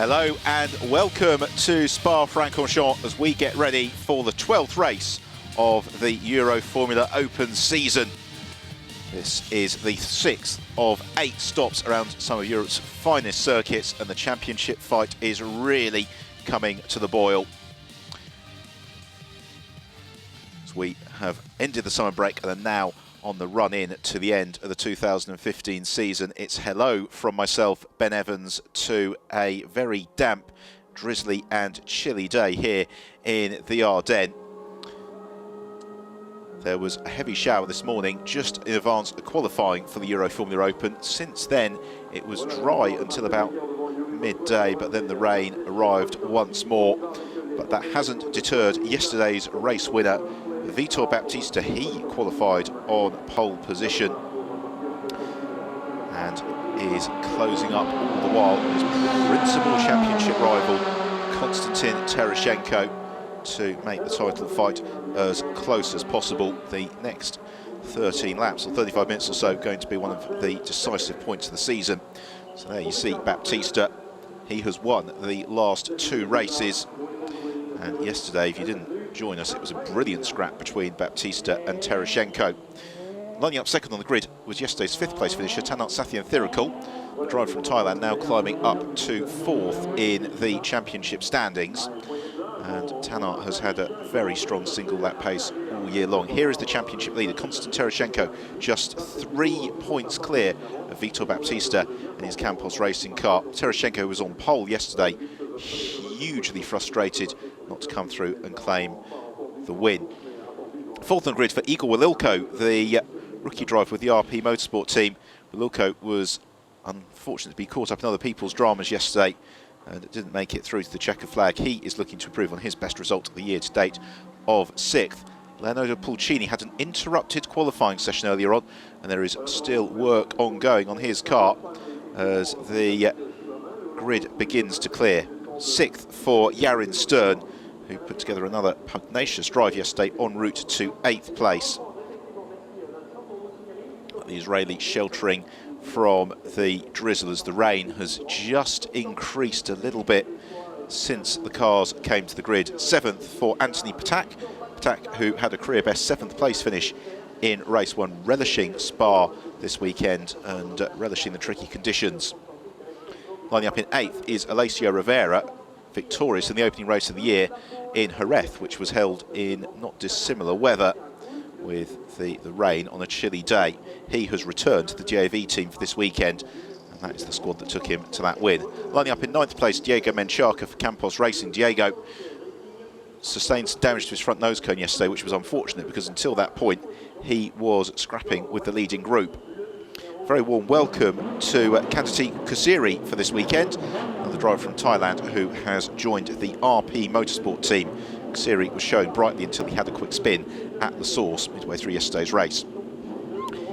Hello and welcome to Spa-Francorchamps as we get ready for the 12th race of the Euroformula Open season. This is the 6th of 8 stops around some of Europe's finest circuits, and the championship fight is really coming to the boil. As we have ended the summer break and are now on the run in to the end of the 2015 season. It's hello from myself, Ben Evans, to a very damp, drizzly and chilly day here in the Ardennes. There was a heavy shower this morning just in advance of qualifying for the Euroformula Open. Since then it was dry until about midday, but then the rain arrived once more. But that hasn't deterred yesterday's race winner, Vitor Baptista. He qualified on pole position and is closing up all the while his principal championship rival, Konstantin Tereshchenko, to make the title fight as close as possible. The next 13 laps or 35 minutes or so going to be one of the decisive points of the season. So there you see Baptista. He has won the last 2 races, and yesterday, if you didn't join us, it was a brilliant scrap between Baptista and Tereshchenko. Lining up second on the grid was yesterday's 5th place finisher, Tanart Sathienthirakul, the driver from Thailand, now climbing up to 4th in the championship standings. And Tanart has had a very strong single lap pace all year long. Here is the championship leader, Konstantin Tereshchenko, just 3 points clear of Vitor Baptista in his Campos racing car. Tereshchenko was on pole yesterday, hugely frustrated not to come through and claim the win. 4th on grid for Igor Wililko, the rookie driver with the RP Motorsport team. Wililko was unfortunate to be caught up in other people's dramas yesterday and didn't make it through to the checker flag. He is looking to improve on his best result of the year to date of 6th. Leonardo Pulcini had an interrupted qualifying session earlier on, and there is still work ongoing on his car as the grid begins to clear. 6th for Yarin Stern, who put together another pugnacious drive yesterday en route to 8th place. The Israeli sheltering from the drizzle as the rain has just increased a little bit since the cars came to the grid. 7th for Anthony Patak, who had a career best 7th place finish in race 1, relishing Spa this weekend and relishing the tricky conditions. Lining up in 8th is Alessio Rivera, victorious in the opening race of the year in Jerez, which was held in not dissimilar weather with the rain on a chilly day. He has returned to the JV team for this weekend, and that is the squad that took him to that win. Lining up in 9th place, Diego Menchaca for Campos Racing. Diego sustained some damage to his front nose cone yesterday, which was unfortunate because until that point he was scrapping with the leading group. Very warm welcome to Kandati Kusiri for this weekend, another driver from Thailand who has joined the RP Motorsport team. Kusiri was showing brightly until he had a quick spin at the source midway through yesterday's race.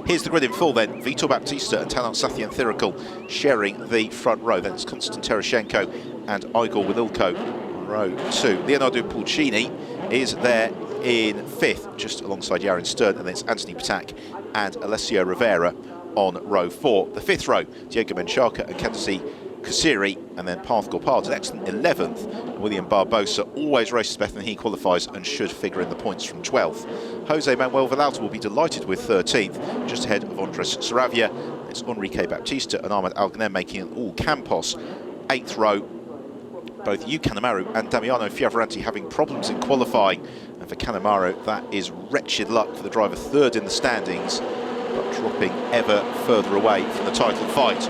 Here's the grid in full then. Vitor Baptista and Tanart Sathienthirakul sharing the front row. Then it's Konstantin Tereshchenko and Igor Wililko on row 2. Leonardo Pulcini is there in 5th, just alongside Yarin Stern, and then it's Anthony Patak and Alessio Rivera on row 4. The 5th row, Diego Menchaca and Kandati Kusiri, and then Parth Gopal, an excellent 11th. And William Barbosa always races better than he qualifies and should figure in the points from 12th. Jose Manuel Villalta will be delighted with 13th, just ahead of Andres Saravia. It's Enrique Baptista and Ahmed Alganem making an all Campos. 8th row, both Yu Kanemaru and Damiano Fioravanti having problems in qualifying. And for Kanemaru, that is wretched luck for the driver 3rd in the standings, but dropping ever further away from the title fight.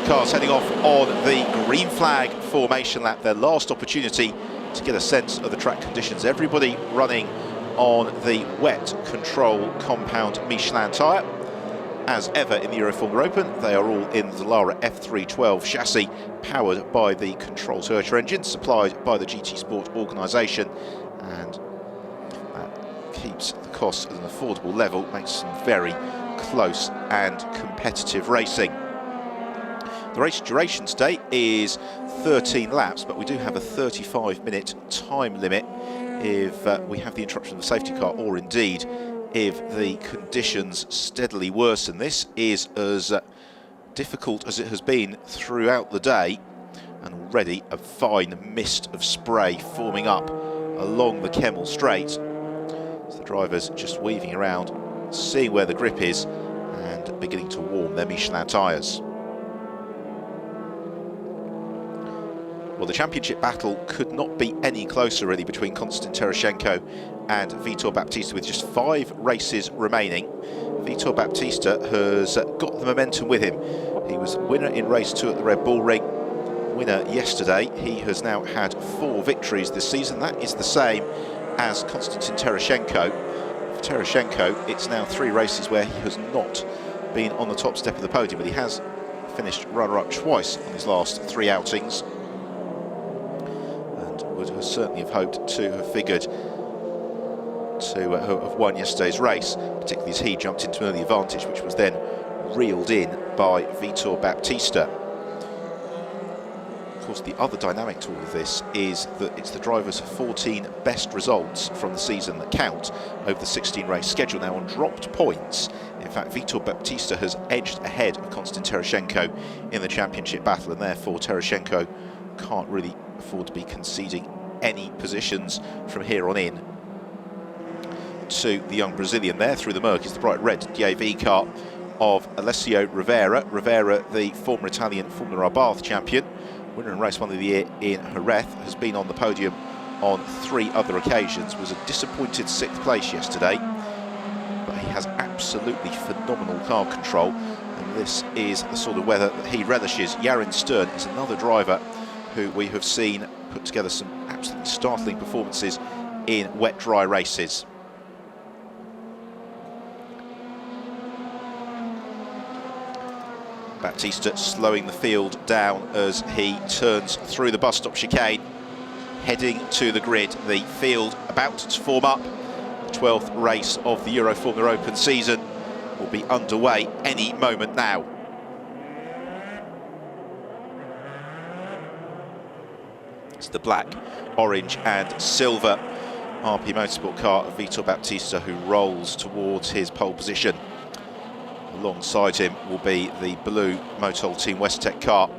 Cars heading off on the green flag formation lap, their last opportunity to get a sense of the track conditions. Everybody running on the wet control compound Michelin tyre. As ever in the Euroformula Open, they are all in the Lara F312 chassis, powered by the Control Turbocharger engine, supplied by the GT Sport organisation, and that keeps the costs at an affordable level, makes some very close and competitive racing. The race duration today is 13 laps, but we do have a 35-minute time limit if we have the interruption of the safety car, or indeed if the conditions steadily worsen. This is as difficult as it has been throughout the day, and already a fine mist of spray forming up along the Kemmel Straight. So the drivers just weaving around, seeing where the grip is and beginning to warm their Michelin tyres. Well, the championship battle could not be any closer really between Konstantin Tereshchenko and Vitor Baptista, with just 5 races remaining. Vitor Baptista has got the momentum with him. He was winner in race 2 at the Red Bull Ring, winner yesterday. He has now had 4 victories this season. That is the same as Konstantin Tereshchenko. For Tereshchenko, it's now 3 races where he has not been on the top step of the podium, but he has finished runner-up twice on his last 3 outings, and would have certainly have hoped to have figured to have won yesterday's race, particularly as he jumped into an early advantage, which was then reeled in by Vitor Baptista. Of course, the other dynamic to all of this is that it's the drivers' 14 best results from the season that count over the 16-race schedule. Now, on dropped points, in fact, Vitor Baptista has edged ahead of Konstantin Tereshchenko in the championship battle, and therefore Tereshchenko can't really afford to be conceding any positions from here on in to the young Brazilian. There through the murk is the bright red DAV car of Alessio Rivera. Rivera, the former Italian Formula Bath champion, winner in race 1 of the year in Jerez, has been on the podium on 3 other occasions, was a disappointed 6th place yesterday, but he has absolutely phenomenal car control, and this is the sort of weather that he relishes. Yarin Stern is another driver who we have seen put together some absolutely startling performances in wet dry races. Baptista slowing the field down as he turns through the bus stop chicane, heading to the grid. The field about to form up. The 12th race of the Euroformula Open season will be underway any moment now. It's the black, orange and silver RP Motorsport car of Vitor Baptista who rolls towards his pole position. Alongside him will be the blue Motul Team Westtech car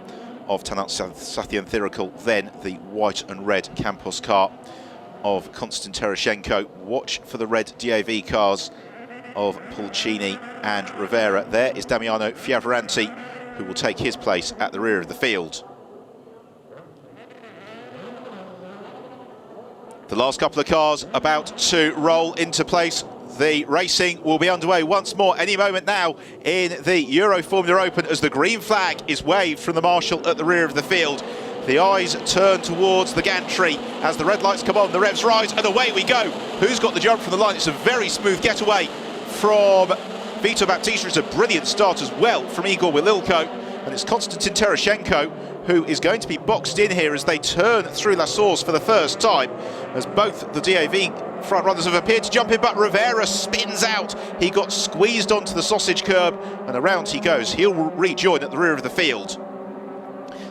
of Tanat Sathian, then the white and red Campos car of Konstantin Tereshchenko. Watch for the red DAV cars of Pulcini and Rivera. There is Damiano Fioravanti, who will take his place at the rear of the field. The last couple of cars about to roll into place. The racing will be underway once more any moment now in the Euroformula Open as the green flag is waved from the marshal at the rear of the field. The eyes turn towards the gantry as the red lights come on, the revs rise, and away we go. Who's got the jump from the line? It's a very smooth getaway from Vitor Baptista. It's a brilliant start as well from Igor Wililko, and it's Konstantin Tereshchenko who is going to be boxed in here as they turn through La Source for the first time, as both the DAV front runners have appeared to jump in, but Rivera spins out. He got squeezed onto the sausage curb and around he goes. He'll rejoin at the rear of the field,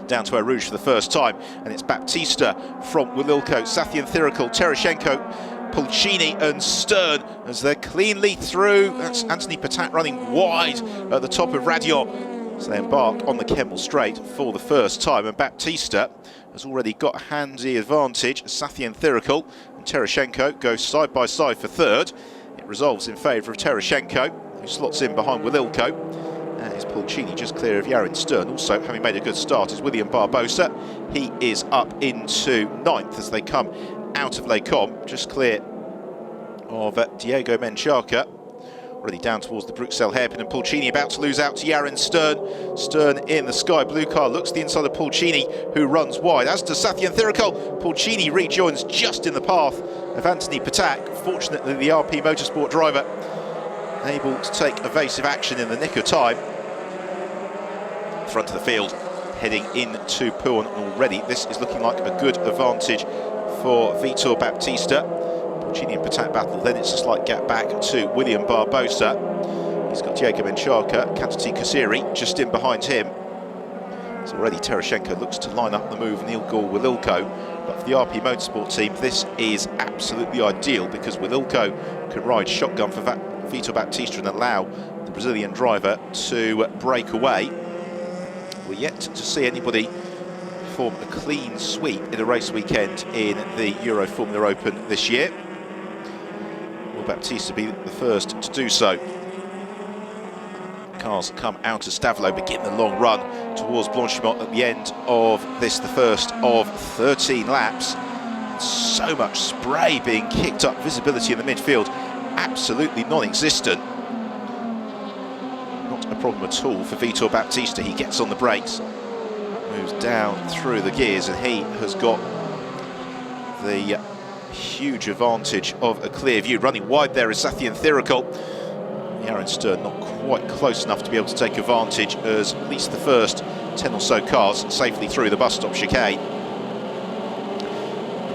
down to Eau Rouge for the first time, and it's Baptista from Wililko, Sathian, Tereshchenko, Pulcini and Stern as they're cleanly through. That's Anthony Patak running wide at the top of Radion. So they embark on the Kemmel Straight for the first time, and Baptista has already got a handy advantage. Sathian and Tereshchenko go side by side for third. It resolves in favour of Tereshchenko, who slots in behind Wililko. And is Pulcini just clear of Yarin Stern. Also, having made a good start, is William Barbosa. He is up into 9th as they come out of Les Combes, just clear of Diego Menchaca. Already down towards the Bruxelles hairpin, and Pulcini about to lose out to Yarin Stern. Stern in the sky blue car looks the inside of Pulcini, who runs wide. As does Sathian Thirikol. Pulcini rejoins just in the path of Anthony Patak. Fortunately, the RP Motorsport driver able to take evasive action in the nick of time. Front of the field, heading into Pune already. This is looking like a good advantage for Vitor Baptista. Pulcini and Patak battle, then it's a slight gap back to William Barbosa. He's got Diego Menchaca, Kantati Kasiri just in behind him. So already Tereshchenko looks to line up the move, and Igor Wililko. But for the RP Motorsport team, this is absolutely ideal because Wililko can ride shotgun for Vitor Baptista and allow the Brazilian driver to break away. We're yet to see anybody perform a clean sweep in a race weekend in the Euroformula Open this year. Will Baptista be the first to do so? Cars come out of Stavelot, begin the long run towards Blanchimont at the end of this, the first of 13 laps. So much spray being kicked up, visibility in the midfield absolutely non-existent. Not a problem at all for Vitor Baptista. He gets on the brakes, moves down through the gears, and he has got the huge advantage of a clear view. Running wide there is Sathian Thirikul. Yaron Stern not quite close enough to be able to take advantage, as at least the first 10 or so cars safely through the bus stop chicane.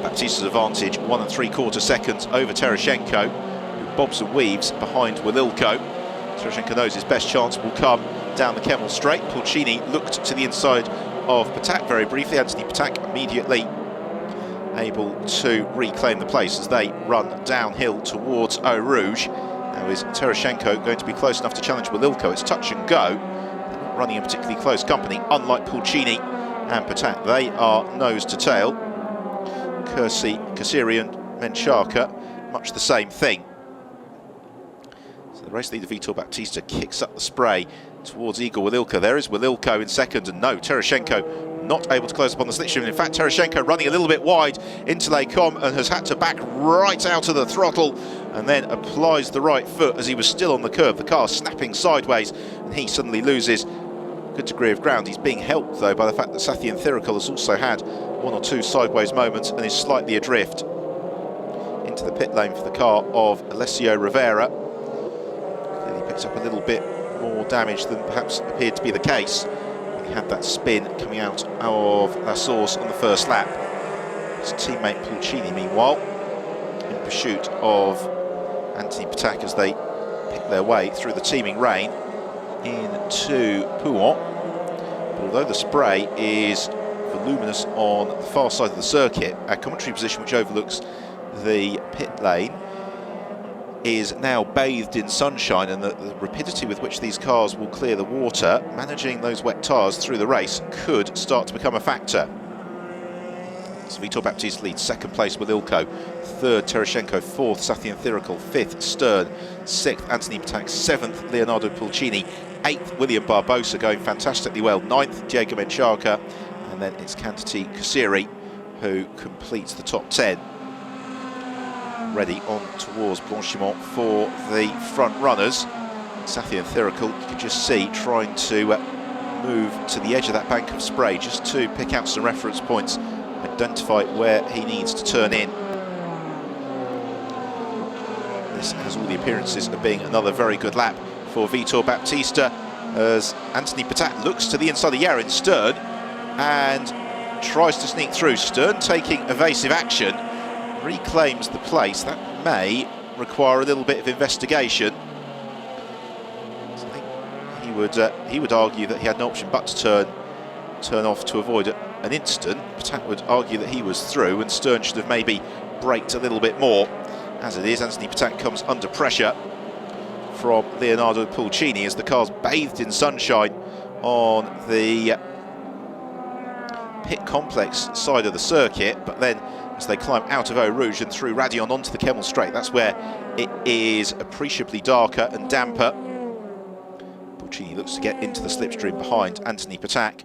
Baptista's advantage 1 3/4 seconds over Tereshchenko, who bobs and weaves behind Wililko. Tereshchenko knows his best chance will come down the Kemmel straight. Pulcini looked to the inside of Patak very briefly. Anthony Patak immediately able to reclaim the place as they run downhill towards Eau Rouge. Now is Tereshchenko going to be close enough to challenge Wililko? It's touch and go. They're not running in particularly close company, unlike Pulcini and Patak. They are nose to tail. Kersey, Kasirian, Menchaka, much the same thing. So the race leader Vitor Baptista kicks up the spray towards Igor Wililko. There is Wililko in second, and no, Tereshchenko not able to close upon the slipstream. In fact, Tereshchenko running a little bit wide into Les Combes and has had to back right out of the throttle and then applies the right foot as he was still on the curb. The car snapping sideways, and he suddenly loses a good degree of ground. He's being helped, though, by the fact that Sathian Thirikul has also had 1 or 2 sideways moments and is slightly adrift into the pit lane for the car of Alessio Rivera. Clearly picked up a little bit more damage than perhaps appeared to be the case. He had that spin coming out of La Source on the first lap. His teammate Pulcini, meanwhile, in pursuit of Anthony Patak as they pick their way through the teeming rain into Pouhon. But although the spray is voluminous on the far side of the circuit, our commentary position, which overlooks the pit lane, is now bathed in sunshine, and the rapidity with which these cars will clear the water, managing those wet tyres through the race, could start to become a factor. So Vitor Baptista leads, second place Wililko, third Tereshchenko, fourth Sathian Thirikul, fifth Stern, sixth Anthony Patak, seventh Leonardo Pulcini, eighth William Barbosa, going fantastically well, ninth Diego Menchaka, and then it's Cantati Kasiri who completes the top 10. Ready on towards Blanchimont for the front runners. Sathian Thirikul, you can just see, trying to move to the edge of that bank of spray just to pick out some reference points, identify where he needs to turn in. This has all the appearances of being another very good lap for Vitor Baptista, as Anthony Patak looks to the inside of Yaron Stern and tries to sneak through. Stern taking evasive action, reclaims the place. That may require a little bit of investigation. So I think he would argue that he had no option but to turn off to avoid an incident. Patak would argue that he was through and Stern should have maybe braked a little bit more. As it is, Anthony Patak comes under pressure from Leonardo Pulcini as the car's bathed in sunshine on the pit complex side of the circuit, but then as they climb out of Eau Rouge and through Radion onto the Kemmel Straight, that's where it is appreciably darker and damper. Pulcini looks to get into the slipstream behind Anthony Patak.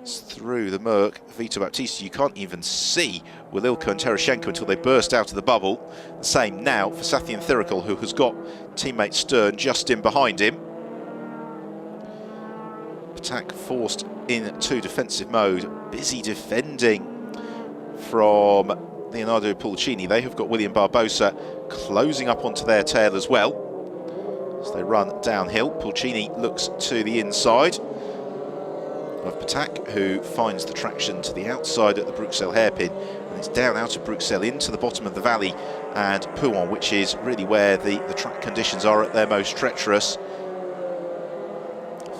It's through the murk. Vitor Baptista, you can't even see Wililko and Tereshchenko until they burst out of the bubble. The same now for Sathian Thirikul, who has got teammate Stern just in behind him. Patak forced into defensive mode, busy defending from Leonardo Pulcini. They have got William Barbosa closing up onto their tail as well as they run downhill. Pulcini looks to the inside of Patak, who finds the traction to the outside at the Bruxelles hairpin, and it's down out of Bruxelles into the bottom of the valley and Pouhon, which is really where the track conditions are at their most treacherous.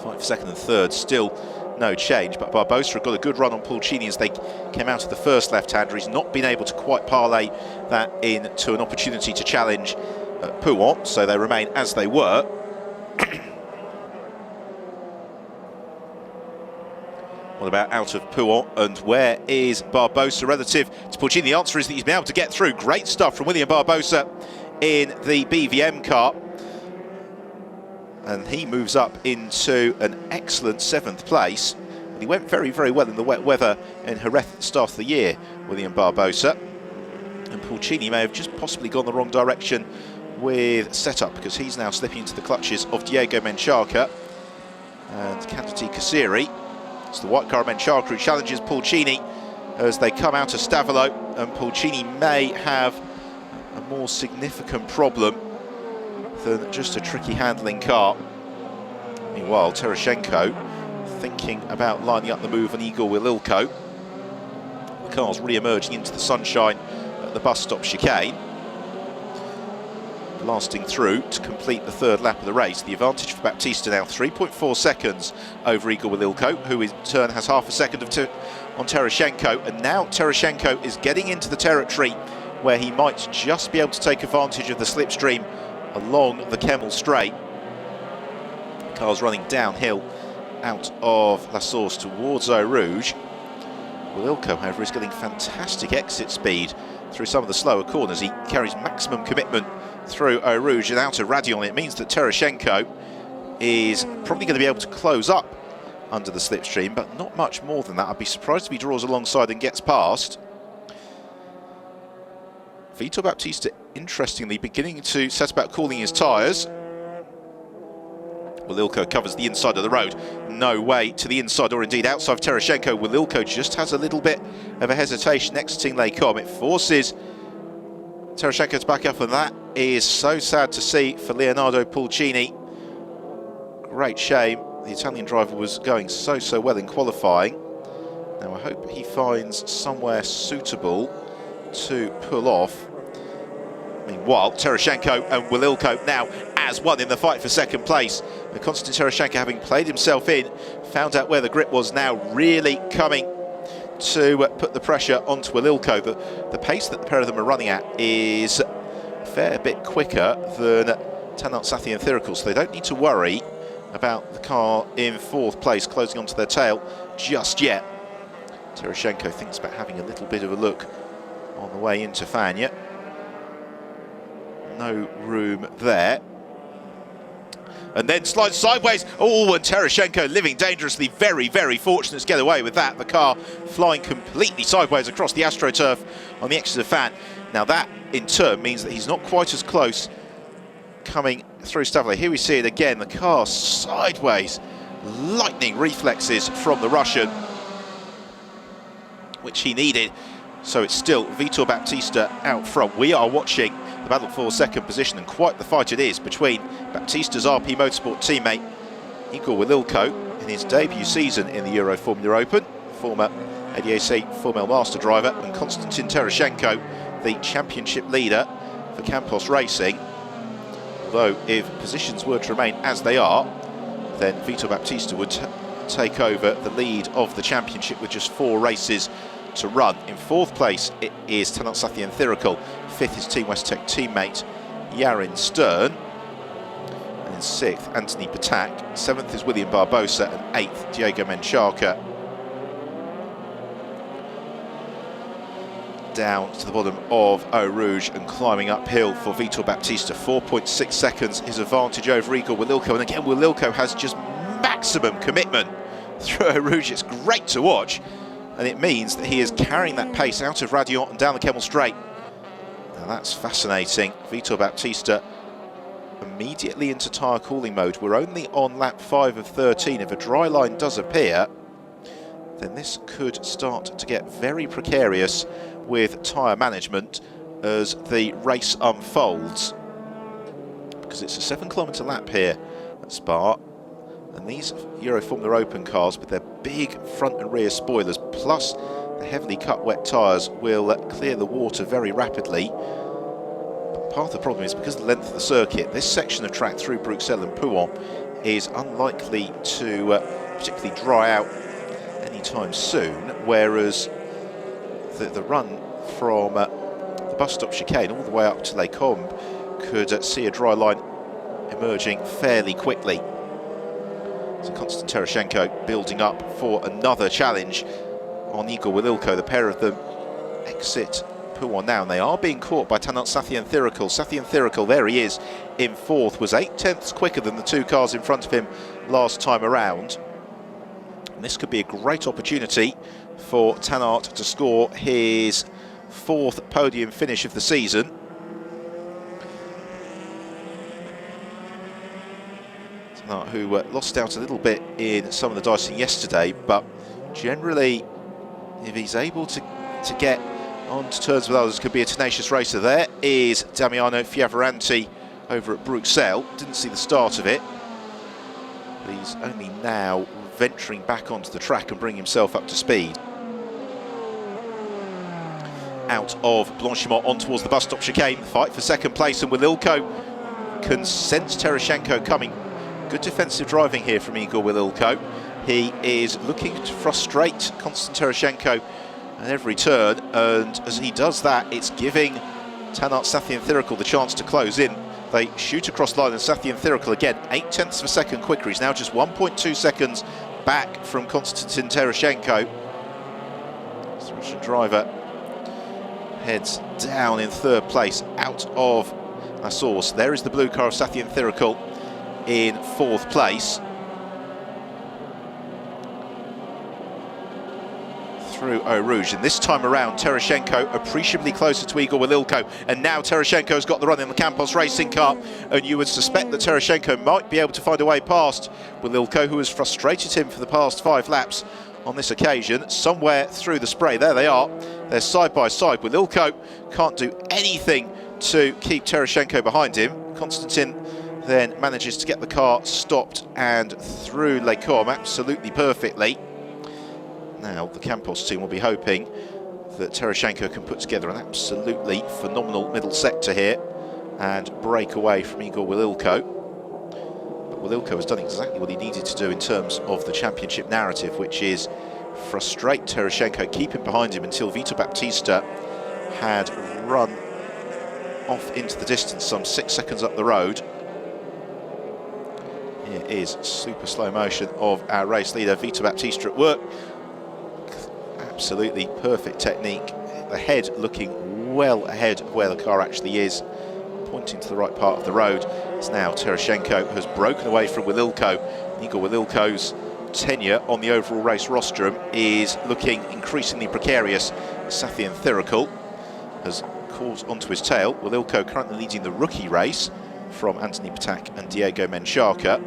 Fight for second and third, still no change, but Barbosa have got a good run on Pulcini as they came out of the first left-hander. He's not been able to quite parlay that into an opportunity to challenge Pouhon, so they remain as they were. What about out of Pouon, and where is Barbosa relative to Pulcini? The answer is that he's been able to get through. Great stuff from William Barbosa in the BVM car. And he moves up into an excellent 7th place. And he went very, very well in the wet weather in Jerez at the start of the year, William Barbosa. And Pulcini may have just possibly gone the wrong direction with setup, because he's now slipping into the clutches of Diego Menchaca and Candidati Kasiri. It's the white car of Menchaca who challenges Pulcini as they come out of Stavolo, and Pulcini may have a more significant problem than just a tricky handling car. Meanwhile, Tereshchenko thinking about lining up the move on Igor Wililko. The car's re-emerging into the sunshine at the bus stop chicane, blasting through to complete the 3rd lap of the race. The advantage for Baptista now 3.4 seconds over Igor Wililko, who in turn has half a second on Tereshchenko, and now Tereshchenko is getting into the territory where he might just be able to take advantage of the slipstream along the Kemmel Straight. The car's running downhill out of La Source towards Eau Rouge. Wililko, however, is getting fantastic exit speed through some of the slower corners. He carries maximum commitment through Eau Rouge and out of Radion. It means that Tereshchenko is probably going to be able to close up under the slipstream, but not much more than that. I'd be surprised if he draws alongside and gets past. Vitor Baptista, interestingly, beginning to set about cooling his tyres. Wililko covers the inside of the road. No way to the inside, or indeed outside of Tereshchenko. Wililko just has a little bit of a hesitation exiting Les Combes. It forces Tereshchenko to back up, and that is so sad to see for Leonardo Pulcini. Great shame. The Italian driver was going so well in qualifying. Now I hope he finds somewhere suitable to pull off. Meanwhile, Tereshchenko and Wililko now as one in the fight for 2nd place. Konstantin Tereshchenko, having played himself in, found out where the grip was, now really coming to put the pressure onto Wililko. The pace that the pair of them are running at is a fair bit quicker than Tanat Sathi and Thirikul, so they don't need to worry about the car in 4th place closing onto their tail just yet. Tereshchenko thinks about having a little bit of a look on the way into Fagnes. No room there. And then slides sideways. Oh, and Tereshchenko living dangerously. Very, very fortunate to get away with that. The car flying completely sideways across the AstroTurf on the exit of Fagnes. Now that, in turn, means that he's not quite as close coming through Stavolo. Here we see it again. The car sideways. Lightning reflexes from the Russian, which he needed. So it's still Vitor Baptista out front. We are watching the battle for 2nd position, and quite the fight it is between Baptista's RP Motorsport teammate Igor Wililko in his debut season in the Euroformula Open, former ADAC Formel Master driver, and Konstantin Tereshchenko, the championship leader for Campos Racing. Although if positions were to remain as they are, then Vitor Baptista would take over the lead of the championship with just 4 races to run. In 4th place it is Tanat Sathi and Thirikul. 5th is Team West Tech teammate Yarin Stern. And in 6th, Anthony Patak. 7th is William Barbosa, and 8th, Diego Menchaca. Down to the bottom of Eau Rouge and climbing uphill for Vitor Baptista. 4.6 seconds his advantage over Igor Wililko. And again, Wililko has just maximum commitment through Eau Rouge. It's great to watch. And it means that he is carrying that pace out of Radion and down the Kemmel Straight. Now that's fascinating. Vitor Baptista immediately into tyre cooling mode. We're only on lap 5 of 13. If a dry line does appear, then this could start to get very precarious with tyre management as the race unfolds. Because it's a 7-kilometre lap here at Spa. And these Euroformula Open cars, with their big front and rear spoilers, plus the heavily cut wet tyres, will clear the water very rapidly. But part of the problem is because of the length of the circuit, this section of track through Bruxelles and Pouon is unlikely to particularly dry out anytime soon, whereas the run from the bus stop chicane all the way up to Les Combes could see a dry line emerging fairly quickly. So Konstantin Tereshchenko building up for another challenge on Igor Wililko. The pair of them exit P1 now, and they are being caught by Tanart Sathienthirakul. Sathienthirakul, there he is in fourth, was 0.8 quicker than the two cars in front of him last time around. And this could be a great opportunity for Tanart to score his fourth podium finish of the season. Tanart, who lost out a little bit in some of the dicing yesterday, but generally, if he's able to get on to terms with others, could be a tenacious racer. There is Damiano Fioravanti over at Bruxelles. Didn't see the start of it, but he's only now venturing back onto the track and bringing himself up to speed. Out of Blanchimont on towards the bus stop chicane, the fight for second place, and Wililko can sense Tereshchenko coming. Good defensive driving here from Igor Wililko. He is looking to frustrate Konstantin Tereshchenko at every turn, and as he does that, it's giving Tanart Sathienthirakul the chance to close in. They shoot across the line, and Sathienthirakul again 0.8 of a second quicker. He's now just 1.2 seconds back from Konstantin Tereshchenko. The Russian driver heads down in third place out of La Source. There is the blue car of Sathienthirakul in fourth place. Through Eau Rouge, and this time around Tereshchenko appreciably closer to Igor Wililko, and now Tereshchenko's got the run in the Campos racing car, and you would suspect that Tereshchenko might be able to find a way past Wililko, who has frustrated him for the past 5 laps on this occasion. Somewhere through the spray, there they are, they're side by side. Wililko can't do anything to keep Tereshchenko behind him. Konstantin then manages to get the car stopped and through Les Corps absolutely perfectly. Now the Campos team will be hoping that Tereshchenko can put together an absolutely phenomenal middle sector here and break away from Igor Wililko. But Wililko has done exactly what he needed to do in terms of the championship narrative, which is frustrate Tereshchenko, keep him behind him until Vitor Baptista had run off into the distance some 6 seconds up the road. Here is super slow motion of our race leader, Vitor Baptista, at work. Absolutely perfect technique. The head looking well ahead of where the car actually is, pointing to the right part of the road. It's now Tereshchenko has broken away from Wililko. Igor Wililko's tenure on the overall race rostrum is looking increasingly precarious. Sathienthirakul has caught onto his tail. Wililko currently leading the rookie race from Anthony Patak and Diego Menchaca,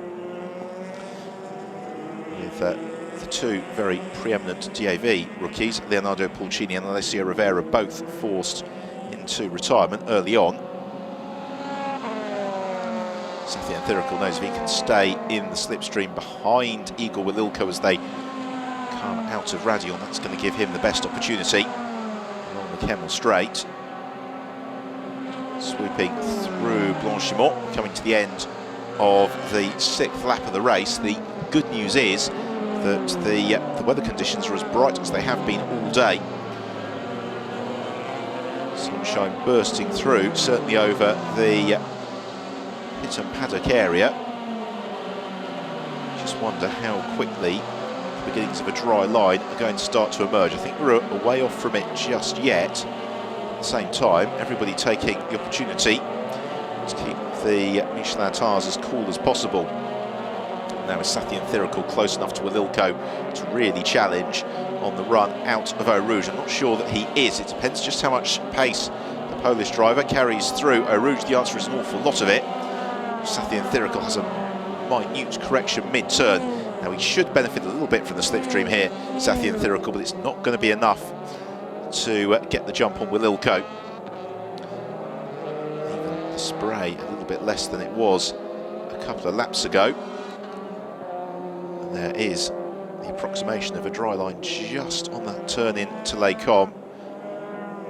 with the two very preeminent DAV rookies, Leonardo Pulcini and Alessio Rivera, both forced into retirement early on. Sathienthirakul knows if he can stay in the slipstream behind Igor Wililko as they come out of Radion, that's going to give him the best opportunity along the Kemmel Straight. Swooping through Blanchimont, coming to the end of the 6th lap of the race. The good news is that the weather conditions are as bright as they have been all day. Sunshine bursting through, certainly over the pit and paddock area. Just wonder how quickly the beginnings of a dry line are going to start to emerge. I think we're a way off from it just yet. At the same time, everybody taking the opportunity to keep the Michelin tires as cool as possible. Now is Sathienthirakul close enough to Wililko to really challenge on the run out of Eau Rouge? I'm not sure that he is. It depends just how much pace the Polish driver carries through Eau Rouge. The answer is an awful lot of it. Sathienthirakul has a minute correction mid-turn. Now he should benefit a little bit from the slipstream here, Sathienthirakul, but it's not going to be enough to get the jump on Wililko. Even the spray a little bit less than it was a couple of laps ago. And there is the approximation of a dry line just on that turn in to Les Corps.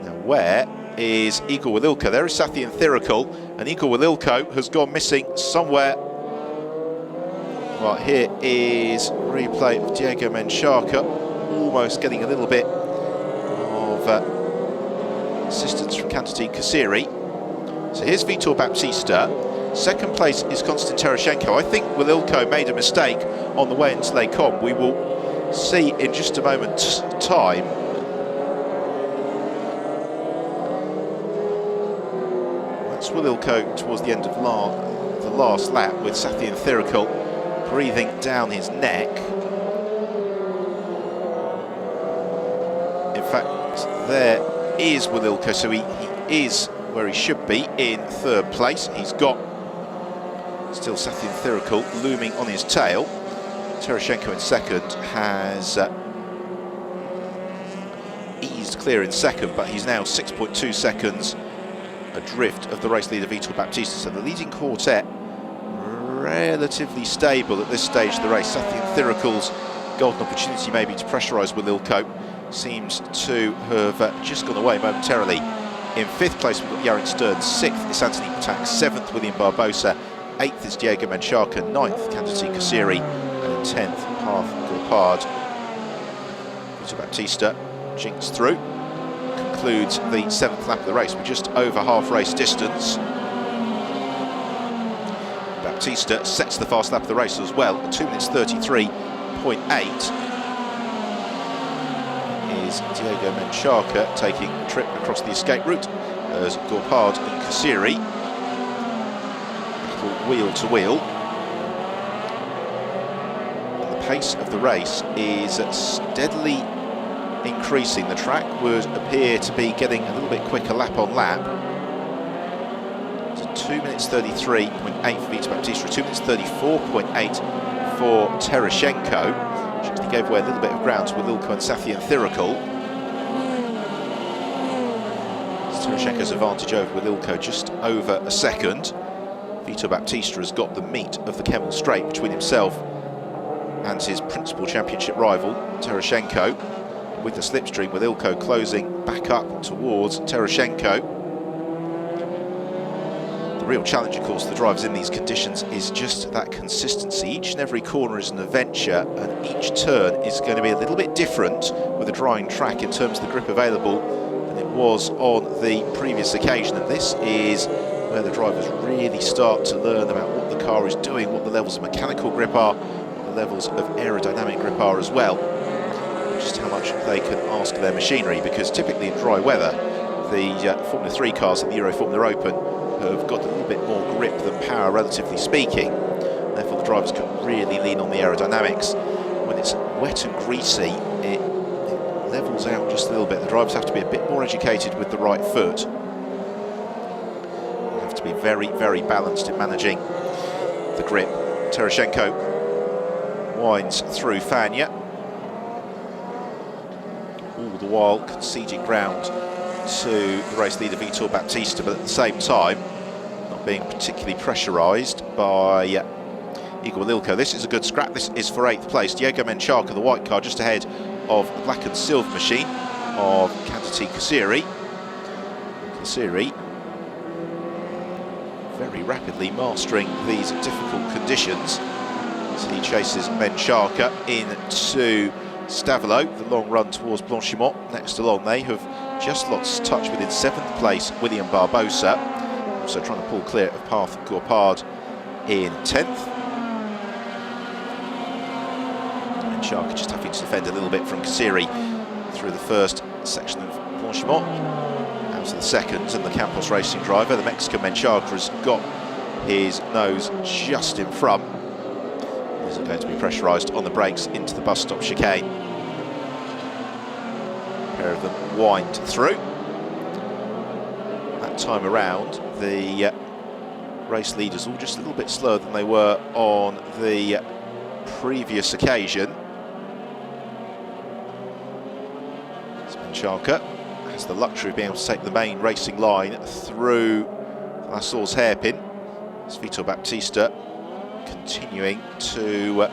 Now where is Igor Wililko? There is Sathienthirakul, and Igor Wililko has gone missing somewhere. Well, here is replay of Diego Menchaca, almost getting a little bit of assistance from Cantati Kassiri. So here's Vitor Baptista. Second place is Konstantin Terashenko. I think Wililko made a mistake on the way into Les Combes. We will see in just a moment's time. That's Wililko towards the end of the last lap, with Sathian Thirikul breathing down his neck. In fact, there is Wililko, so he is where he should be, in third place. He's got still Sathian Thirikul looming on his tail. Terashenko in second has eased clear in second, but he's now 6.2 seconds adrift of the race leader Vitor Baptista. So the leading quartet relatively stable at this stage of the race. Sathian Thirikul's golden opportunity maybe to pressurise Wililko seems to have just gone away momentarily. In fifth place we've got Yarin Stern, sixth is Anthony Patak, seventh William Barbosa, eighth is Diego Menchaca, ninth Kandati Kasiri, and in 10th Parth Gorpard. Vitor Baptista jinks through, concludes the 7th lap of the race. We're just over half race distance. Baptista sets the fast lap of the race as well, at 2 minutes 33.8. Is Diego Menchaca taking a trip across the escape route as Gorpard and Kasiri wheel to wheel. And the pace of the race is steadily increasing. The track would appear to be getting a little bit quicker lap on lap. So 2 minutes 33.8 for Vitor Baptista, 2 minutes 34.8 for Terashenko. Which actually gave away a little bit of ground to Wililko and Sathian Thirikul. Terashenko's advantage over Wililko just over a second. Vitor Baptista has got the meat of the Kemmel Straight between himself and his principal championship rival, Terashenko. With the slipstream, Wililko closing back up towards Terashenko. The real challenge, of course, for the drivers in these conditions is just that consistency. Each and every corner is an adventure, and each turn is going to be a little bit different with a drying track in terms of the grip available than it was on the previous occasion. And this is where the drivers really start to learn about what the car is doing, what the levels of mechanical grip are, what the levels of aerodynamic grip are as well. Just how much they can ask their machinery, because typically in dry weather, the Formula 3 cars at the Euroformula Open have got a little bit more grip than power, relatively speaking. Therefore, the drivers can really lean on the aerodynamics. When it's wet and greasy, it levels out just a little bit. The drivers have to be a bit more educated with the right foot. They have to be very, very balanced in managing the grip. Terashenko winds through Fania, all the while conceding ground to the race leader Vitor Baptista, but at the same time not being particularly pressurised by Igor Wililko. This is a good scrap. This is for 8th place. Diego Menchaca, the white car, just ahead of the black and silver machine of Kandati Kasiri. Kasiri very rapidly mastering these difficult conditions as he chases Menchaca into Stavelot, the long run towards Blanchimont. Next along, they have just lost touch with in 7th place William Barbosa, also trying to pull clear of Parth Gorpard in 10th. Menchaca just having to defend a little bit from Kasiri through the first section of Blanchimont. Out to the second, and the Campos Racing driver, the Mexican Menchaca, has got his nose just in front. Isn't going to be pressurised on the brakes into the bus stop chicane. A pair of them wind through. That time around, the race leaders all just a little bit slower than they were on the previous occasion. Menchaca has the luxury of being able to take the main racing line through Lassour's hairpin. It's Vitor Baptista continuing to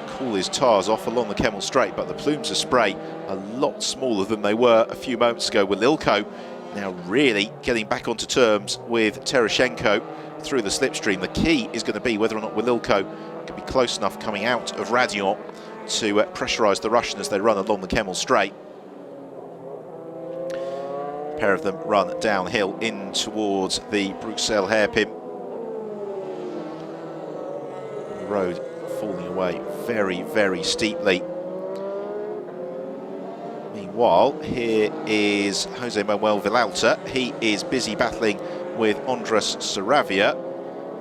cool his tyres off along the Kemmel Straight, but the plumes of spray a lot smaller than they were a few moments ago. Wililko now really getting back onto terms with Terashenko through the slipstream. The key is going to be whether or not Wililko can be close enough coming out of Radion to pressurise the Russian as they run along the Kemmel Straight. A pair of them run downhill in towards the Bruxelles hairpin. The road falling away very, very steeply. Meanwhile, here is Jose Manuel Villalta. He is busy battling with Andres Saravia,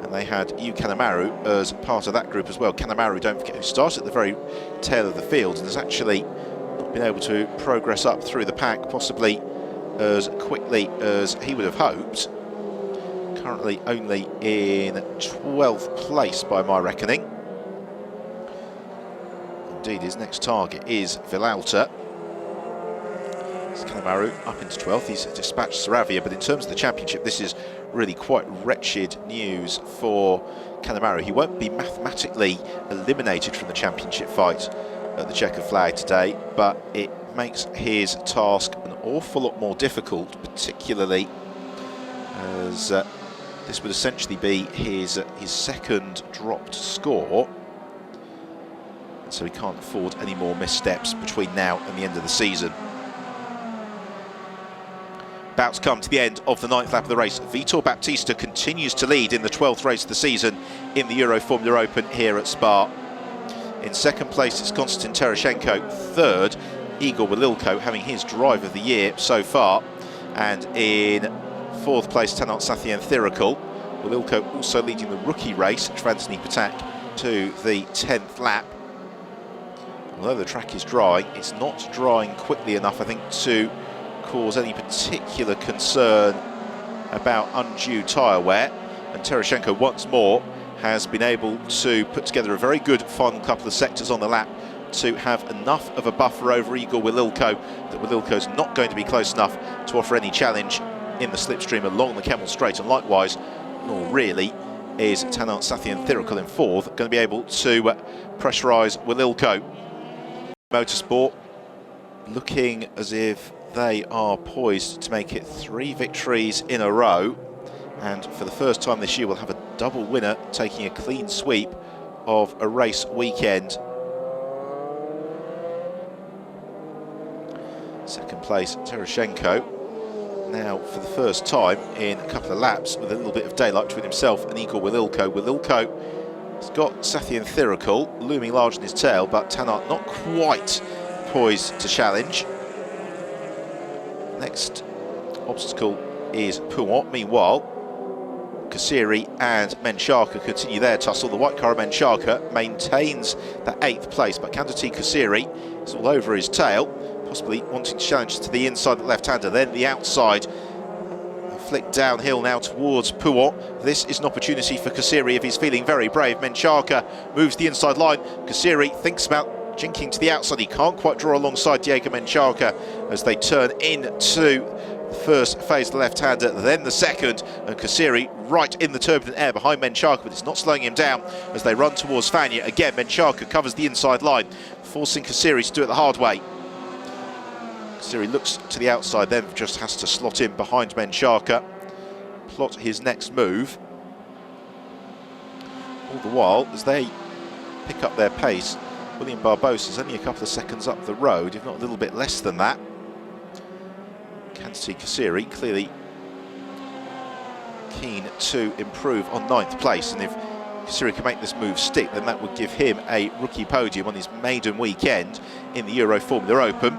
and they had Yu Kanemaru as part of that group as well. Kanemaru, don't forget, who started at the very tail of the field and has actually not been able to progress up through the pack possibly as quickly as he would have hoped. Currently only in 12th place by my reckoning. Indeed, his next target is Villalta. Kanemaru up into 12th. He's dispatched Saravia, but in terms of the championship, this is really quite wretched news for Kanemaru. He won't be mathematically eliminated from the championship fight at the checkered flag today, but it makes his task an awful lot more difficult, particularly as this would essentially be his second dropped score, so he can't afford any more missteps between now and the end of the season. About to come to the end of the 9th lap of the race. Vitor Baptista continues to lead in the 12th race of the season in the Euroformula Open here at Spa. In second place, it's Konstantin Terashenko. Third, Igor Walilko, having his drive of the year so far. And in fourth place, Tanat Sathienthirakul. Walilko also leading the rookie race for Anthony Patak to the 10th lap. Although the track is drying, it's not drying quickly enough, I think, to cause any particular concern about undue tyre wear, and Terashenko once more has been able to put together a very good final couple of sectors on the lap to have enough of a buffer over Igor Walilko that Walilko's not going to be close enough to offer any challenge in the slipstream along the Kemmel Straight, and likewise, nor really is Tanat Sathienthirakul in fourth going to be able to pressurise Walilko. Motorsport looking as if they are poised to make it 3 victories in a row, and for the first time this year we'll have a double winner taking a clean sweep of a race weekend. Second place, Terashenko, now for the first time in a couple of laps with a little bit of daylight between himself and Igor Walilko. Walilko has got Sathienthirakul looming large in his tail, but Tanat not quite poised to challenge. Next obstacle is Pouant. Meanwhile, Kasiri and Menchaka continue their tussle. The white car of Menchaka maintains that 8th place, but Kandati Kasiri is all over his tail, possibly wanting to challenge to the inside the left-hander, then the outside. A flick downhill now towards Pouant. This is an opportunity for Kasiri if he's feeling very brave. Menchaka moves the inside line. Kasiri thinks about jinking to the outside. He can't quite draw alongside Diego Menchaka as they turn into the first phase of the left-hander, then the second, and Kasiri right in the turbulent air behind Menchaka, but it's not slowing him down as they run towards Fania. Again, Menchaka covers the inside line, forcing Kasiri to do it the hard way. Kasiri looks to the outside, then just has to slot in behind Menchaka, plot his next move. All the while, as they pick up their pace, William Barbosa is only a couple of seconds up the road, if not a little bit less than that. Kandati Kasiri clearly keen to improve on 9th place, and if Kasiri can make this move stick, then that would give him a rookie podium on his maiden weekend in the Euroformula Open.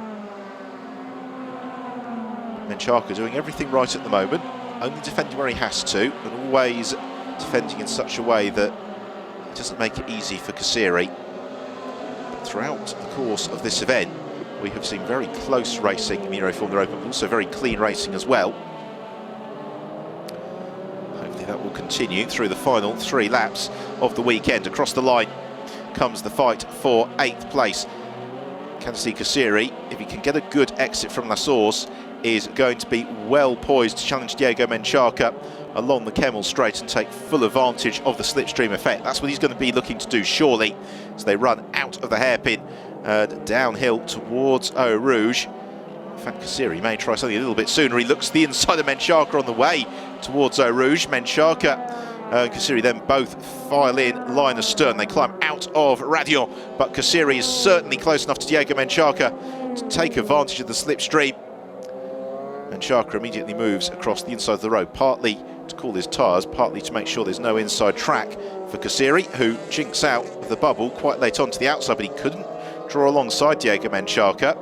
Menchaka doing everything right at the moment, only defending where he has to, and always defending in such a way that it doesn't make it easy for Kasiri. Throughout the course of this event, we have seen very close racing in the Euroformula Open, but also very clean racing as well. Hopefully that will continue through the final 3 laps of the weekend. Across the line comes the fight for 8th place. Kandati Kasiri, if he can get a good exit from La Source, is going to be well poised to challenge Diego Menchaka along the Kemmel Straight and take full advantage of the slipstream effect. That's what he's going to be looking to do, surely, as they run out of the hairpin downhill towards Eau Rouge. In fact, Kasiri may try something a little bit sooner. He looks to the inside of Menchaka on the way towards Eau Rouge. Menchaka and Kasiri then both file in line astern. They climb out of Radion, but Kasiri is certainly close enough to Diego Menchaka to take advantage of the slipstream. Menchaka immediately moves across the inside of the road, partly to cool his tyres, partly to make sure there's no inside track for Kasiri, who jinks out of the bubble quite late on to the outside, but he couldn't draw alongside Diego Menchaca.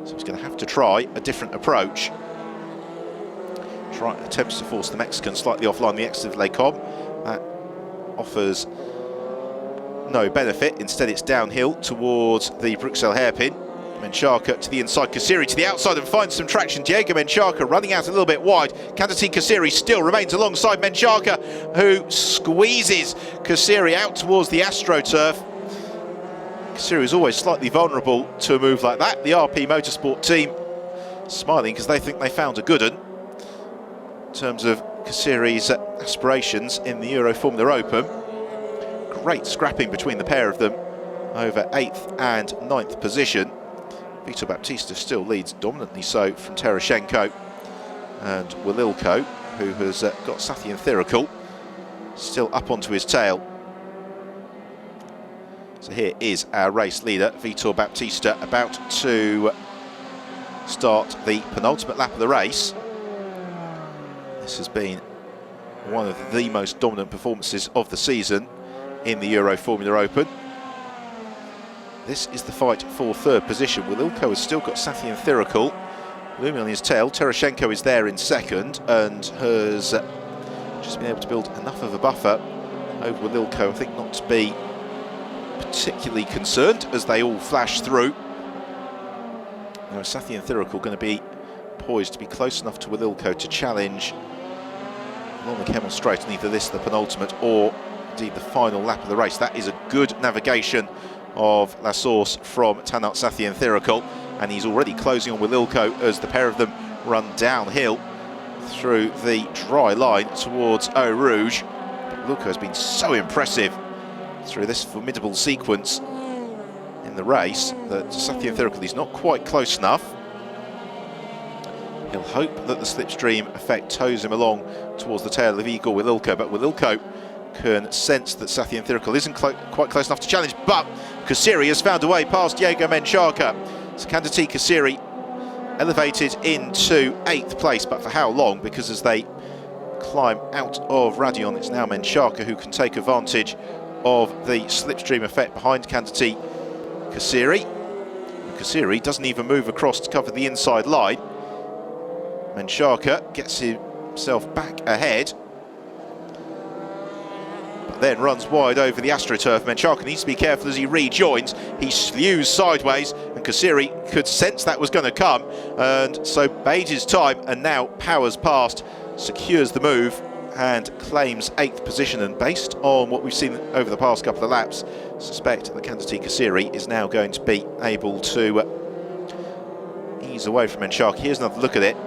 So he's going to have to try a different approach. Attempts to force the Mexican slightly offline the exit of Les Combes. That offers no benefit. Instead, it's downhill towards the Bruxelles hairpin. Menchaca to the inside, Kasiri to the outside and finds some traction. Diego Menchaca running out a little bit wide. Candidate Kasiri still remains alongside Menchaca, who squeezes Kasiri out towards the AstroTurf. Kasiri is always slightly vulnerable to a move like that. The RP Motorsport team smiling because they think they found a good one in terms of Kasiri's aspirations in the Euroformula Open. Great scrapping between the pair of them over 8th and 9th position. Vitor Baptista still leads dominantly so from Terashenko, and Wililko, who has got Sathian Thirikul still up onto his tail. So here is our race leader, Vitor Baptista, about to start the penultimate lap of the race. This has been one of the most dominant performances of the season in the Euroformula Open. This is the fight for 3rd position. Wililko has still got Sathian Thirikul looming on his tail. Terashenko is there in 2nd and has just been able to build enough of a buffer over Wililko, I think, not to be particularly concerned as they all flash through. Now, Sathian Thirikul going to be poised to be close enough to Wililko to challenge along the Kemmel Straight on either this, the penultimate, or indeed the final lap of the race. That is a good navigation of La Source from Tanat Sathian Thirikul, and he's already closing on Wililko as the pair of them run downhill through the dry line towards Eau Rouge. Wililko has been so impressive through this formidable sequence in the race that Sathian Thirikul is not quite close enough. He'll hope that the slipstream effect tows him along towards the tail of Igor Wililko, but Wililko can sense that Sathian Thirikul isn't quite close enough to challenge, but Kasiri has found a way past Diego Menchaca. So Candidate Kasiri elevated into 8th place, but for how long? Because as they climb out of Radion, it's now Menchaca who can take advantage of the slipstream effect behind Candidate Kasiri. Kasiri doesn't even move across to cover the inside line. Menchaca gets himself back ahead, but then runs wide over the AstroTurf. Menchaca needs to be careful as he rejoins. He slews sideways, and Kasiri could sense that was going to come, and so bade his time, and now powers past, secures the move, and claims 8th position. And based on what we've seen over the past couple of laps, suspect that Candidate Kasiri is now going to be able to ease away from Menchaca. Here's another look at it.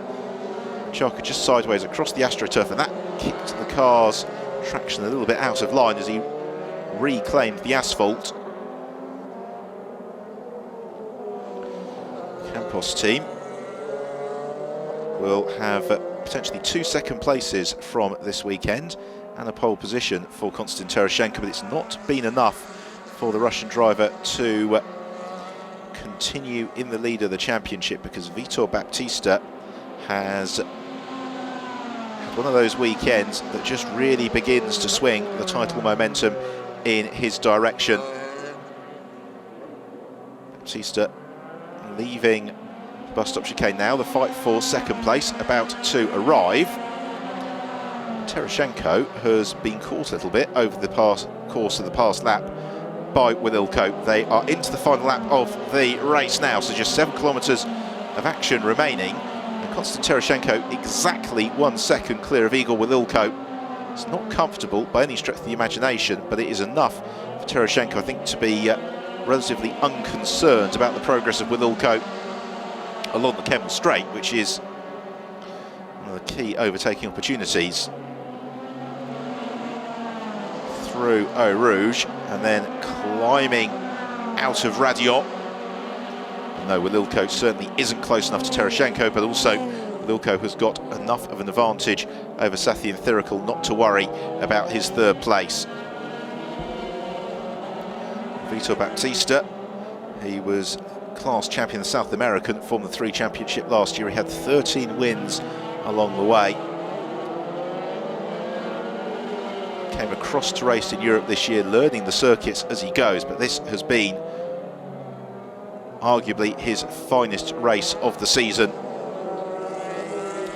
Menchaca just sideways across the AstroTurf, and that kicked the car's traction a little bit out of line as he reclaimed the asphalt. Campos team will have potentially 2 second places from this weekend and a pole position for Konstantin Terashenko, but it's not been enough for the Russian driver to continue in the lead of the championship, because Vitor Baptista has one of those weekends that just really begins to swing the title momentum in his direction. Baptista leaving bus stop chicane now, the fight for 2nd place about to arrive. Terashenko has been caught a little bit over the course of the past lap by Wililko. They are into the final lap of the race now, so just 7 kilometres of action remaining. Konstantin Terashenko exactly 1 second clear of Igor Wililko. It's not comfortable by any stretch of the imagination, but it is enough for Terashenko, I think, to be relatively unconcerned about the progress of Wililko along the Kemmel Straight, which is one of the key overtaking opportunities through Eau Rouge, and then climbing out of Radion. No, Wililko certainly isn't close enough to Terashenko, but also Wililko has got enough of an advantage over Sathian Thirikul not to worry about his 3rd place. Vitor Baptista, he was class champion of the South American Formula 3 Championship last year. He had 13 wins along the way. came across to race in Europe this year, learning the circuits as he goes, but this has been arguably his finest race of the season.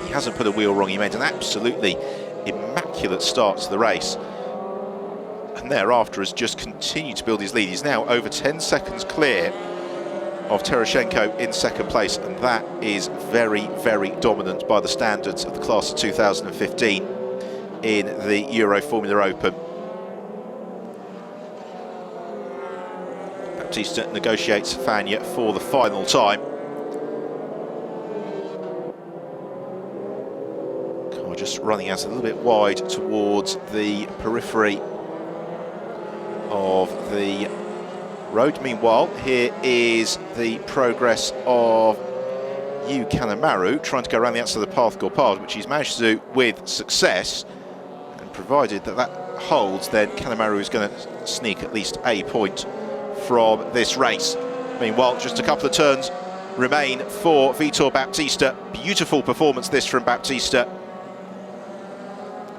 He hasn't put a wheel wrong. He made an absolutely immaculate start to the race, and thereafter has just continued to build his lead. He's now over 10 seconds clear of Tereshchenko in second place, and that is very, very dominant by the standards of the class of 2015 in the Euroformula Open. Baptista negotiates Fagna for the final time. Car just running out a little bit wide towards the periphery of the road. Meanwhile, here is the progress of Yu Kanemaru, trying to go around the outside of the path Gorpard, which he's managed to do with success. And provided that that holds, then Kanemaru is going to sneak at least a point from this race. Meanwhile, just a couple of turns remain for Vitor Baptista. Beautiful performance this from Baptista.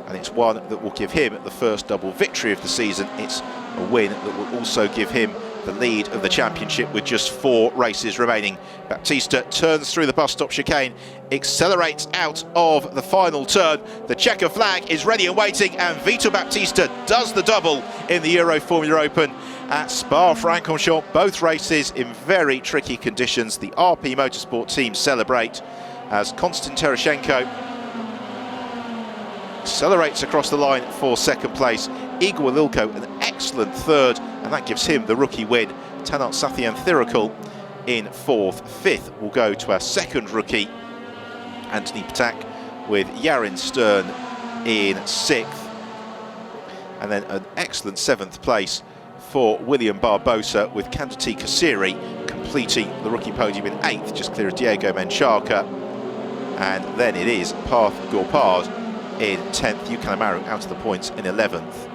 And it's one that will give him the first double victory of the season. It's a win that will also give him the lead of the championship with just 4 races remaining. Baptista turns through the bus stop chicane, accelerates out of the final turn. The checker flag is ready and waiting, and Vitor Baptista does the double in the Euroformula Open at Spa-Francorchamps. Both races in very tricky conditions. The RP Motorsport team celebrate as Konstantin Tereshchenko accelerates across the line for second place. Igor Walilko an excellent third, and that gives him the rookie win. Tanart Sathian-Thirikul in fourth. Fifth will go to our second rookie, Anthony Patak, with Yarin Stern in sixth. And then an excellent seventh place for William Barbosa, with Kandati Kasiri completing the rookie podium in eighth, just clear of Diego Menchaca. And then it is Parth Gorpard in 10th, Yu Kanemaru out of the points in 11th.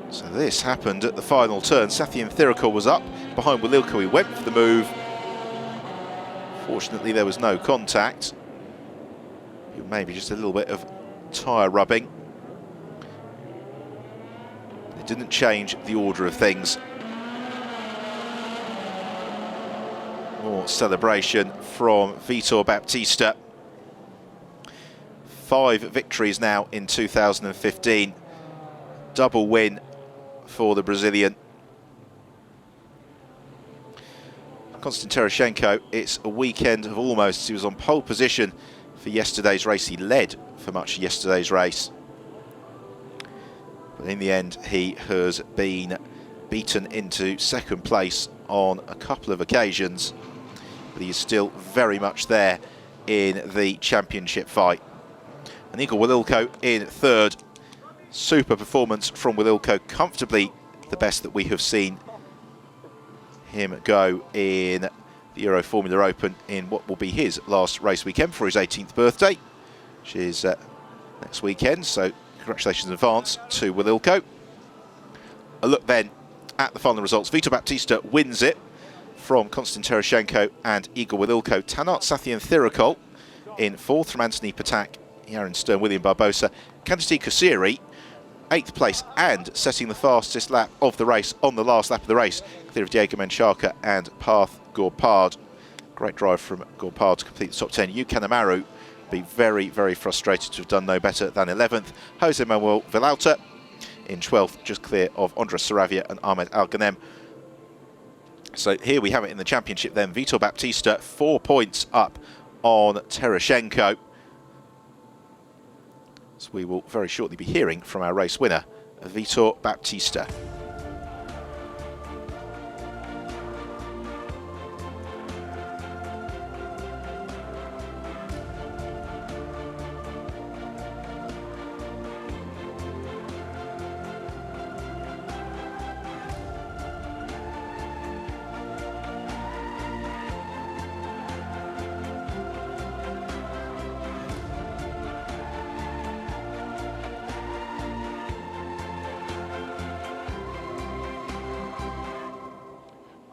So this happened at the final turn. Sathian-Thirikul was up behind Walilko. He went for the move. Fortunately, there was no contact. Maybe just a little bit of tyre rubbing. It didn't change the order of things. More celebration from Vitor Baptista. 5 victories now in 2015. Double win for the Brazilian. Konstantin Tereshchenko, it's a weekend of almost. He was on pole position for yesterday's race. He led for much of yesterday's race. But in the end, he has been beaten into second place on a couple of occasions. But he is still very much there in the championship fight. And Igor Walilko in third. Super performance from Walilko, comfortably the best that we have seen him go in the Euroformula Open in what will be his last race weekend for his 18th birthday, which is next weekend. So congratulations in advance to Walilko. A look then at the final results. Vitor Baptista wins it from Konstantin Tereshchenko and Igor Walilko. Tanart Sathian-Thirikul in fourth from Anthony Patak, Yarin Stern, William Barbosa. Kandati Kasiri, 8th place and setting the fastest lap of the race on the last lap of the race, clear of Diego Menchaca and Parth Gorpard. Great drive from Gorpard to complete the top 10. Yu Kanemaru be very, very frustrated to have done no better than 11th. Jose Manuel Villalta in 12th, just clear of Andres Saravia and Ahmed Al-Ghanem. So here we have it in the championship then. Vitor Baptista 4 points up on Tereshchenko. So we will very shortly be hearing from our race winner, Vitor Baptista.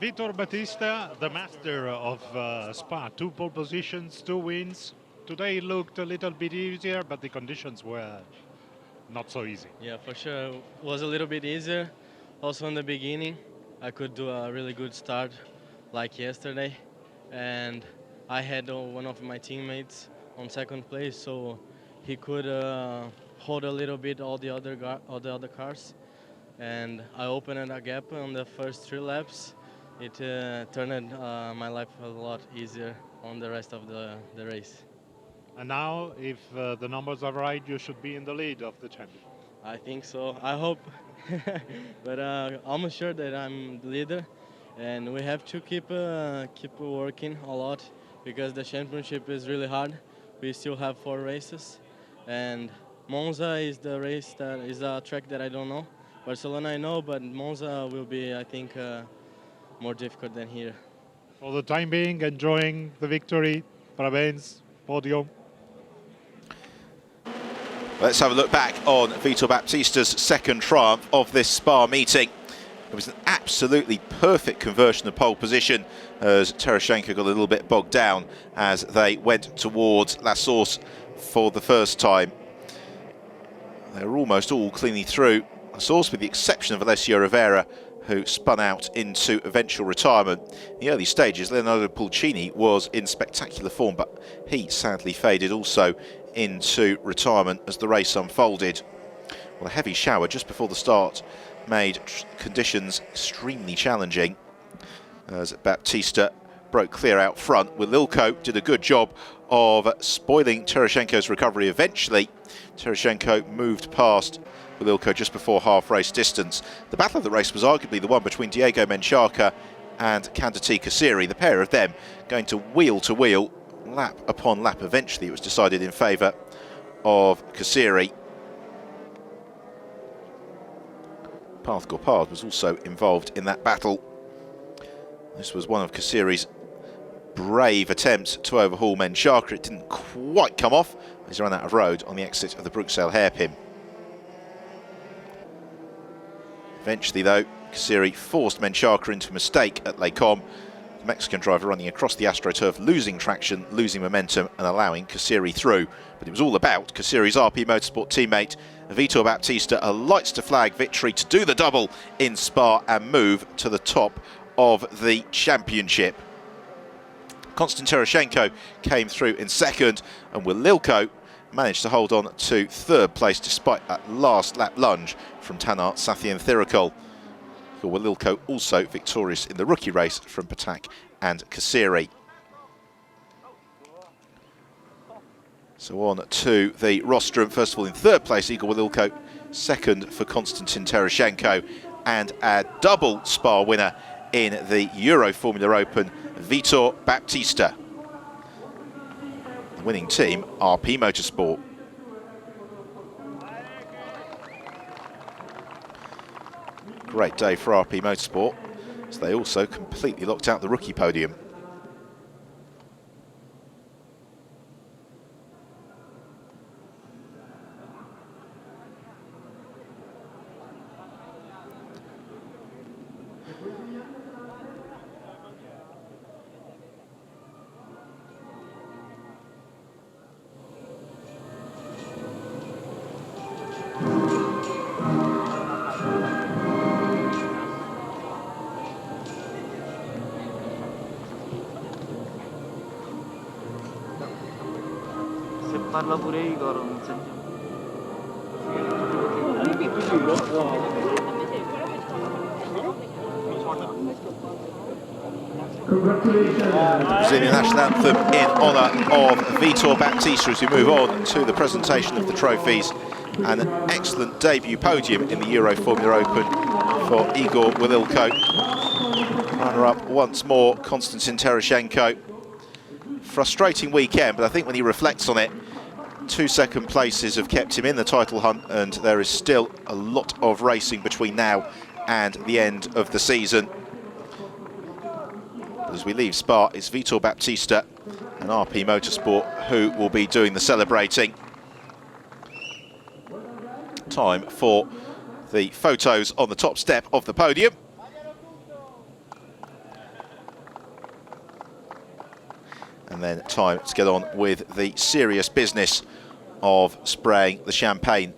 Vitor Baptista, the master of Spa, 2 pole positions, 2 wins. Today looked a little bit easier, but the conditions were not so easy. Yeah, for sure. It was a little bit easier. Also in the beginning, I could do a really good start like yesterday. And I had one of my teammates on second place, so he could hold a little bit all the other cars. And I opened a gap on the first 3 laps. It turned my life a lot easier on the rest of the race. And now, if the numbers are right, you should be in the lead of the championship. I think so. I hope, but I'm sure that I'm the leader, and we have to keep working a lot because the championship is really hard. We still have 4 races, and Monza is the race that is a track that I don't know. Barcelona I know, but Monza will be, I think, more difficult than here. For the time being, enjoying the victory. Parabéns, podium. Let's have a look back on Vitor Baptista's second triumph of this Spa meeting. It was an absolutely perfect conversion of pole position as Terashenko got a little bit bogged down as they went towards La Source for the first time. They were almost all cleanly through La Source with the exception of Alessio Rivera, who spun out into eventual retirement. In the early stages, Leonardo Pulcini was in spectacular form, but he sadly faded also into retirement as the race unfolded. Well, a heavy shower just before the start made conditions extremely challenging as Baptista broke clear out front. Wililko did a good job of spoiling Terashenko's recovery eventually. Terashenko moved past Wililko just before half race distance. The battle of the race was arguably the one between Diego Menchaca and Candidati Kassiri, the pair of them going to wheel, lap upon lap. Eventually it was decided in favour of Kassiri. Path Gopard was also involved in that battle. This was one of Kassiri's brave attempts to overhaul Menchaca. It didn't quite come off. He's run out of road on the exit of the Bruxelles hairpin. Eventually, though, Kassiri forced Menchaca into a mistake at Les Combes. The Mexican driver running across the AstroTurf, losing traction, losing momentum, and allowing Kassiri through. But it was all about Kassiri's RP Motorsport teammate, Vitor Baptista, a lights to flag victory to do the double in Spa and move to the top of the championship. Konstantin Terashenko came through in second, and Wililko managed to hold on to third place despite that last lap lunge from Taner Sathienthirakul. Wililko also victorious in the rookie race from Patak and Kassiri. So on to the rostrum. First of all, in third place, Igor Wililko. Second for Konstantin Terashenko. And a double Spa winner in the Euroformula Open, Vitor Baptista. The winning team, RP Motorsport. Great day for RP Motorsport, as they also completely locked out the rookie podium. Parla pure Igor, non Brazilian national anthem in honour of Vitor Baptista as we move on to the presentation of the trophies, and an excellent debut podium in the Euroformula Open for Igor Wililko. Runner-up once more, Konstantin Terashenko. Frustrating weekend, but I think when he reflects on it, 2 second places have kept him in the title hunt, and there is still a lot of racing between now and the end of the season. But as we leave Spa, it's Vitor Baptista and RP Motorsport who will be doing the celebrating. Time for the photos on the top step of the podium. And then time to get on with the serious business of spraying the champagne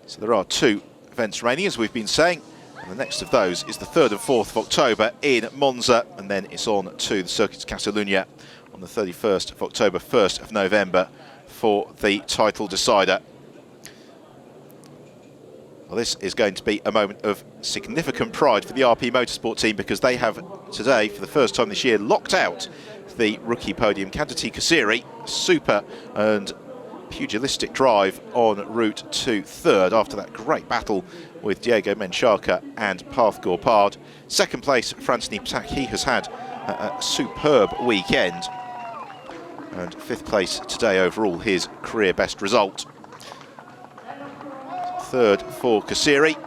So there are 2 events remaining, as we've been saying, and the next of those is the 3rd and 4th of October in Monza, and then it's on to the Circuit Catalunya on the 31st of October, 1st of November for the title decider. Well, this is going to be a moment of significant pride for the RP Motorsport team, because they have today, for the first time this year, locked out the rookie podium candidate Kassiri. Super and pugilistic drive en route to 3rd after that great battle with Diego Menchaca and Parth Gorpard. 2nd place for Anthony Ptak. He has had a superb weekend, and 5th place today overall, his career best result. 3rd for Kassiri,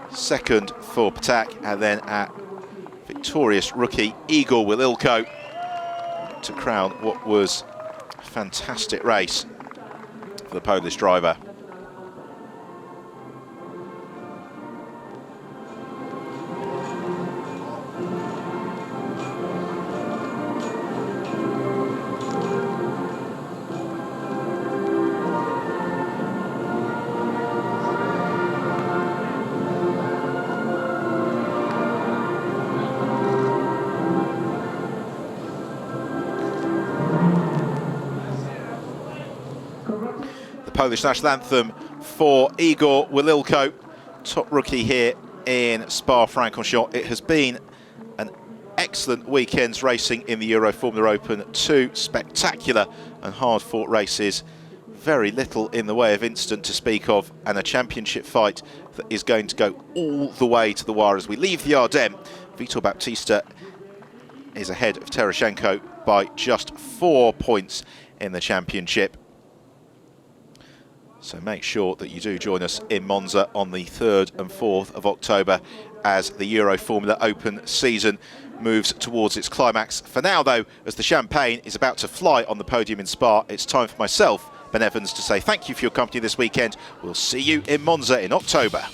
2nd for Ptak, and then a victorious rookie Igor Wililko to crown what was a fantastic race for the Polish driver. Polish national anthem for Igor Wililko, top rookie here in Spa-Francorchamps. It has been an excellent weekend's racing in the Euroformula Open. 2 spectacular and hard-fought races, very little in the way of incident to speak of, and a championship fight that is going to go all the way to the wire. As we leave the Ardennes, Vitor Baptista is ahead of Tereshchenko by just 4 points in the championship. So make sure that you do join us in Monza on the 3rd and 4th of October as the Euroformula Open season moves towards its climax. For now, though, as the champagne is about to fly on the podium in Spa, it's time for myself, Ben Evans, to say thank you for your company this weekend. We'll see you in Monza in October.